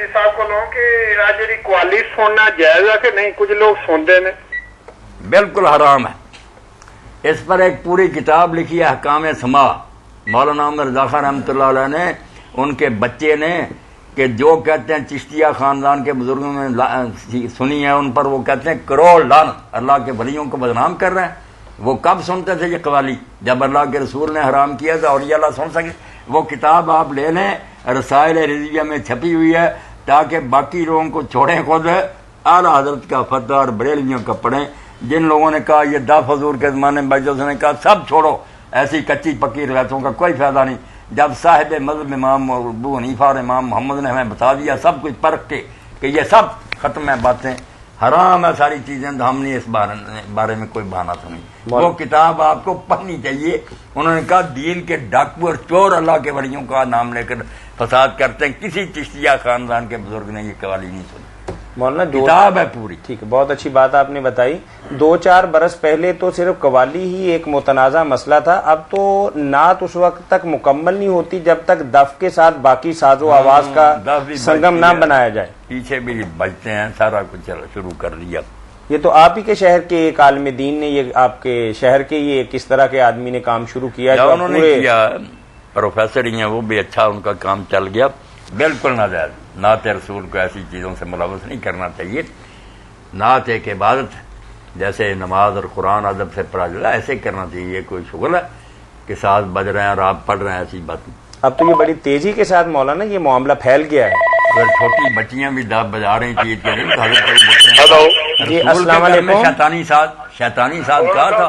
سی صاحب کو کہ جی قوالی سننا جائز ہے کہ نہیں؟ کچھ لوگ سنتے ہیں. بالکل حرام ہے. اس پر ایک پوری کتاب لکھی ہے احکام سما، مولانا محمد رضا خان رحمۃ اللہ علیہ نے، ان کے بچے نے، کہ جو کہتے ہیں چشتیہ خاندان کے بزرگوں نے سنی ہے ان پر وہ کہتے ہیں کروڑ لعنت، اللہ کے ولیوں کو بدنام کر رہے ہیں. وہ کب سنتے تھے یہ قوالی؟ جب اللہ کے رسول نے حرام کیا تو اولیاء اللہ سن سکے. وہ کتاب آپ لے لیں، رسائل رضویہ میں چھپی ہوئی ہے، تاکہ باقی لوگوں کو چھوڑیں، خود اعلیٰ حضرت کا فتویٰ اور بریلویوں کا پڑھیں. جن لوگوں نے کہا یہ دف حضور کے زمانے میں بجوس نے کہا سب چھوڑو، ایسی کچی پکی روایتوں کا کوئی فائدہ نہیں. جب صاحب مذہب امام ابو حنیفہ اور امام محمد نے ہمیں بتا دیا سب کچھ پرکھ کے کہ یہ سب ختم ہے، باتیں حرام ہے ساری چیزیں، تو ہم نے اس بارے میں کوئی بہانہ تو نہیں. وہ کتاب آپ کو پڑھنی چاہیے. انہوں نے کہا دین کے ڈاکو اور چور اللہ کے ولیوں کا نام لے کر فساد کرتے ہیں. کسی چشتیہ خاندان کے بزرگ نے یہ قوالی نہیں سنی. مولانا کتاب ہے پوری. ٹھیک ہے، بہت اچھی بات آپ نے بتائی. 2-4 برس پہلے تو صرف قوالی ہی ایک متنازع مسئلہ تھا، اب تو نعت اس وقت تک مکمل نہیں ہوتی جب تک دف کے ساتھ باقی ساز و آواز کا سنگم نہ بنایا جائے. پیچھے بھی بجتے ہیں، سارا کچھ شروع کر لیا. یہ تو آپ ہی کے شہر کے ایک عالم دین نے، یہ آپ کے شہر کے یہ کس طرح کے آدمی نے کام شروع کیا؟ جو انہوں نے کیا، پروفیسر ہی ہیں وہ بھی، اچھا ان کا کام چل گیا. بالکل ناجائز. نعت رسول کو ایسی چیزوں سے ملوث نہیں کرنا چاہیے. نعت ایک عبادت جیسے نماز اور قرآن ادب سے پڑھا جاتا ہے ایسے کرنا چاہیے. کوئی شغل ہے کہ ساتھ بج رہے ہیں اور آپ پڑھ رہے ہیں، ایسی بات نہیں. اب تو یہ بڑی تیزی کے ساتھ مولانا یہ معاملہ پھیل گیا ہے. اگر چھوٹی بچیاں بھی داب بجا رہی چیز کے دن جی السلام علیکم. شیطانی ساتھ کہا تھا.